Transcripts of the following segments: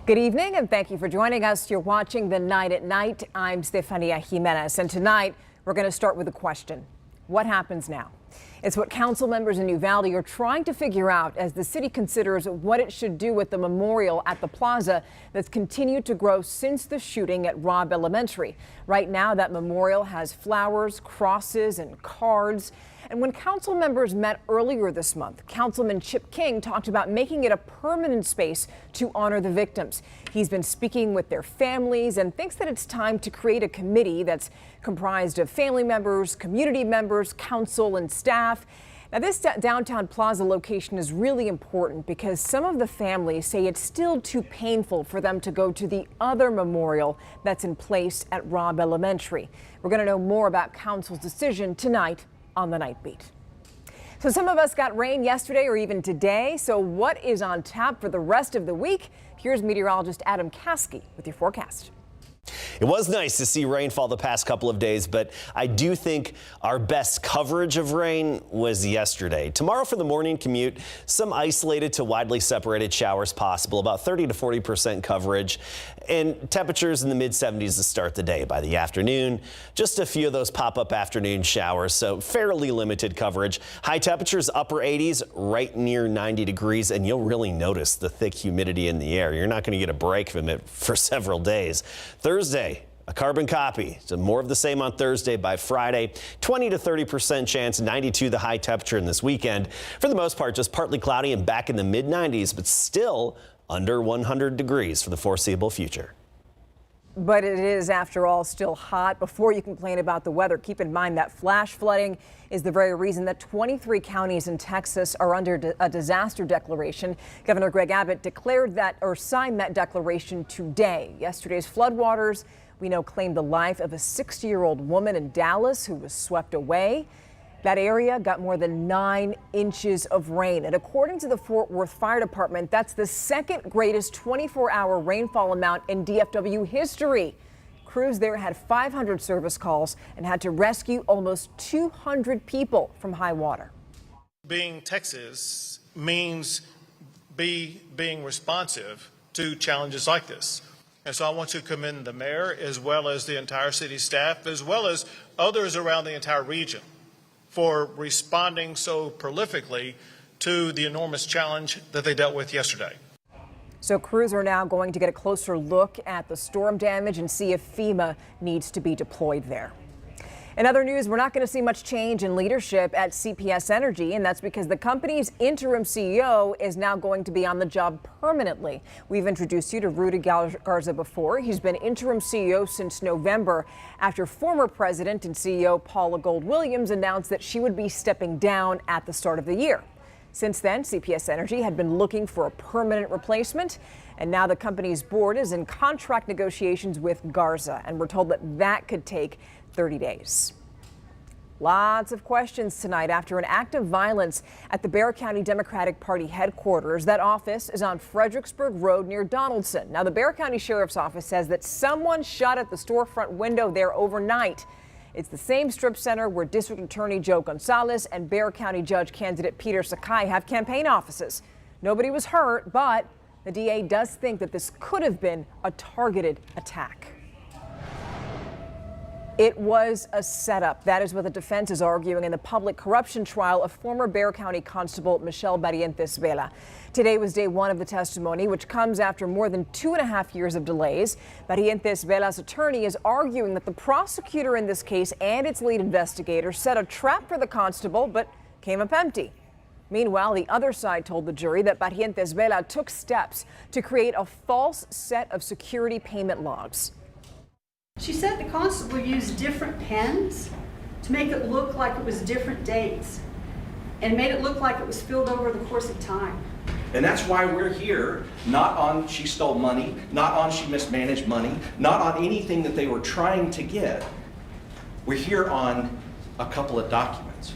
Good evening and thank you for joining us. You're watching The Night at Night. I'm Stephania Jimenez, and tonight we're going to start with a question. What happens now? It's what council members in Uvalde are trying to figure out as the city considers what it should do with the memorial at the plaza that's continued to grow since the shooting at Robb Elementary. Right now, that memorial has flowers, crosses, and cards. And when council members met earlier this month, Councilman Chip King talked about making it a permanent space to honor the victims. He's been speaking with their families and thinks that it's time to create a committee that's comprised of family members, community members, council, and staff. Now, this downtown plaza location is really important because some of the families say it's still too painful for them to go to the other memorial that's in place at Robb Elementary. We're going to know more about council's decision tonight on the Nightbeat. So some of us got rain yesterday or even today. So what is on tap for the rest of the week? Here's meteorologist Adam Caskey with your forecast. It was nice to see rainfall the past couple of days, but I do think our best coverage of rain was yesterday. Tomorrow for the morning commute, some isolated to widely separated showers possible, about 30 to 40% coverage, and temperatures in the mid-70s to start the day. By the afternoon, just a few of those pop-up afternoon showers, so fairly limited coverage. High temperatures, upper 80s, right near 90 degrees, and you'll really notice the thick humidity in the air. You're not going to get a break from it for several days. Thursday, a carbon copy. So more of the same on Thursday. By Friday, 20 to 30% chance, 92 the high temperature in this weekend. For the most part, just partly cloudy and back in the mid 90s, but still under 100 degrees for the foreseeable future. But it is, after all, still hot. Before you complain about the weather, keep in mind that flash flooding is the very reason that 23 counties in Texas are under a disaster declaration. Governor Greg Abbott declared that or signed that declaration today. Yesterday's floodwaters, we know, claimed the life of a 60-year-old woman in Dallas who was swept away. That area got more than 9 inches of rain. And according to the Fort Worth Fire Department, that's the second greatest 24-hour rainfall amount in DFW history. Crews there had 500 service calls and had to rescue almost 200 people from high water. Being Texas means being responsive to challenges like this. And so I want to commend the mayor as well as the entire city staff, as well as others around the entire region, for responding so prolifically to the enormous challenge that they dealt with yesterday. So crews are now going to get a closer look at the storm damage and see if FEMA needs to be deployed there. In other news, we're not going to see much change in leadership at CPS Energy, and that's because the company's interim CEO is now going to be on the job permanently. We've introduced you to Rudy Garza before. He's been interim CEO since November after former president and CEO Paula Gold-Williams announced that she would be stepping down at the start of the year. Since then, CPS Energy had been looking for a permanent replacement, and now the company's board is in contract negotiations with Garza, and we're told that that could take 30 days. Lots of questions tonight after an act of violence at the Bexar County Democratic Party headquarters. That office is on Fredericksburg Road near Donaldson. Now, the Bexar County Sheriff's Office says that someone shot at the storefront window there overnight. It's the same strip center where District Attorney Joe Gonzalez and Bexar County Judge candidate Peter Sakai have campaign offices. Nobody was hurt, but the DA does think that this could have been a targeted attack. It was a setup. That is what the defense is arguing in the public corruption trial of former Bexar County Constable Michelle Barrientes Vela. Today was day one of the testimony, which comes after more than 2.5 years of delays. Barrientes Vela's attorney is arguing that the prosecutor in this case and its lead investigator set a trap for the constable, but came up empty. Meanwhile, the other side told the jury that Barrientes Vela took steps to create a false set of security payment logs. She said the constable used different pens to make it look like it was different dates and made it look like it was filled over the course of time. And that's why we're here, not on she stole money, not on she mismanaged money, not on anything that they were trying to get. We're here on a couple of documents.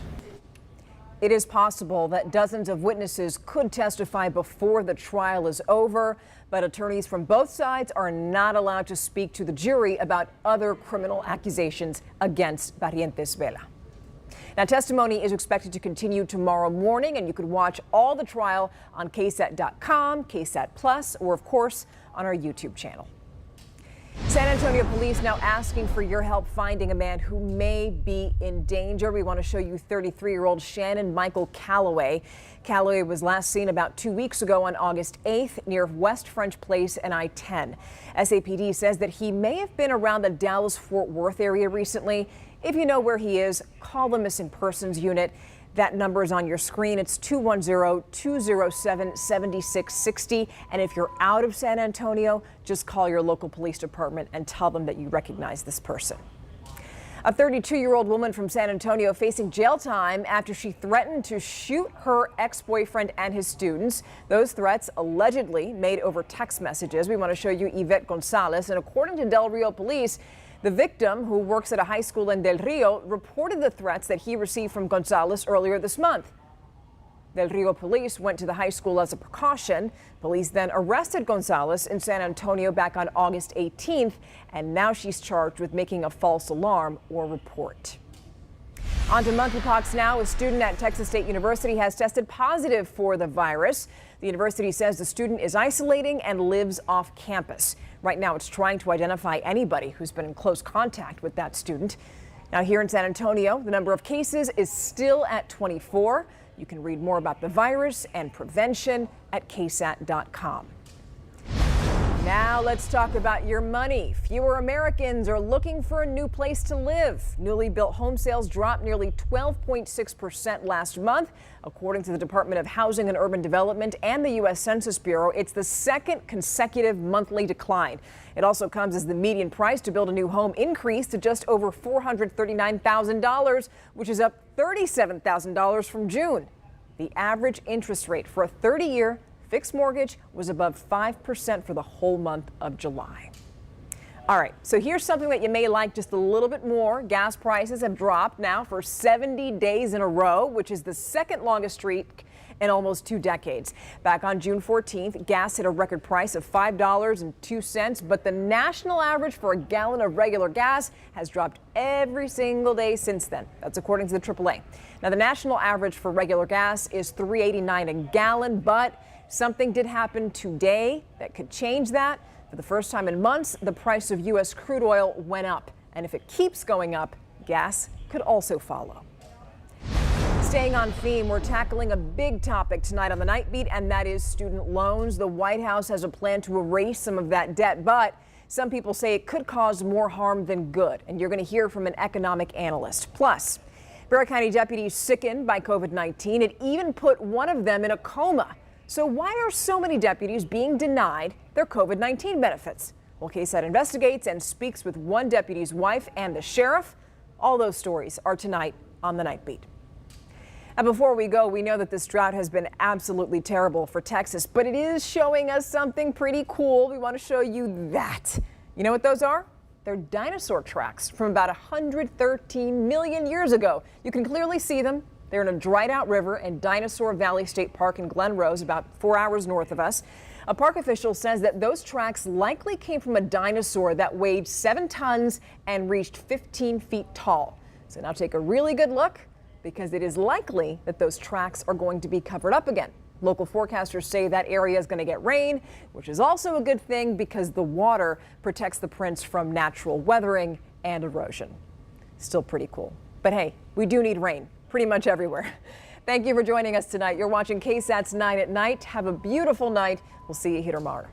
It is possible that dozens of witnesses could testify before the trial is over, but attorneys from both sides are not allowed to speak to the jury about other criminal accusations against Barrientes Vela. Now, testimony is expected to continue tomorrow morning, and you could watch all the trial on KSAT.com, KSAT Plus, or of course on our YouTube channel. San Antonio police now asking for your help finding a man who may be in danger. We want to show you 33-year-old Shannon Michael Calloway. Calloway was last seen about 2 weeks ago on August 8th near West French Place and I-10. SAPD says that he may have been around the Dallas-Fort Worth area recently. If you know where he is, call the missing persons unit. That number is on your screen. It's 210-207-7660. And if you're out of San Antonio, just call your local police department and tell them that you recognize this person. A 32-year-old woman from San Antonio facing jail time after she threatened to shoot her ex-boyfriend and his students. Those threats allegedly made over text messages. We want to show you Yvette Gonzalez. And according to Del Rio police, the victim, who works at a high school in Del Rio, reported the threats that he received from Gonzalez earlier this month. Del Rio police went to the high school as a precaution. Police then arrested Gonzalez in San Antonio back on August 18th, and now she's charged with making a false alarm or report. On to monkeypox now. A student at Texas State University has tested positive for the virus. The university says the student is isolating and lives off campus. Right now, it's trying to identify anybody who's been in close contact with that student. Now, here in San Antonio, the number of cases is still at 24. You can read more about the virus and prevention at KSAT.com. Now let's talk about your money. Fewer Americans are looking for a new place to live. Newly built home sales dropped nearly 12.6% last month. According to the Department of Housing and Urban Development and the U.S. Census Bureau, it's the second consecutive monthly decline. It also comes as the median price to build a new home increased to just over $439,000, which is up $37,000 from June. The average interest rate for a 30-year fixed mortgage was above 5% for the whole month of July. All right, so here's something that you may like just a little bit more. Gas prices have dropped now for 70 days in a row, which is the second longest streak in almost 2 decades. Back on June 14th, gas hit a record price of $5.02, but the national average for a gallon of regular gas has dropped every single day since then. That's according to the AAA. Now, the national average for regular gas is $3.89 a gallon, but something did happen today that could change that. For the first time in months, the price of U.S. crude oil went up. And if it keeps going up, gas could also follow. Staying on theme, we're tackling a big topic tonight on the Nightbeat, and that is student loans. The White House has a plan to erase some of that debt, but some people say it could cause more harm than good. And you're going to hear from an economic analyst. Plus, Barry County deputies sickened by COVID-19. It even put one of them in a coma. So why are so many deputies being denied their COVID-19 benefits? Well, KSAT investigates and speaks with one deputy's wife and the sheriff. All those stories are tonight on the Nightbeat. And before we go, we know that this drought has been absolutely terrible for Texas, but it is showing us something pretty cool. We want to show you that. You know what those are? They're dinosaur tracks from about 113 million years ago. You can clearly see them. They're in a dried out river in Dinosaur Valley State Park in Glen Rose, about 4 hours north of us. A park official says that those tracks likely came from a dinosaur that weighed 7 tons and reached 15 feet tall. So now take a really good look, because it is likely that those tracks are going to be covered up again. Local forecasters say that area is going to get rain, which is also a good thing because the water protects the prints from natural weathering and erosion. Still pretty cool. But hey, we do need rain pretty much everywhere. Thank you for joining us tonight. You're watching KSAT's 9 at Night. Have a beautiful night. We'll see you here tomorrow.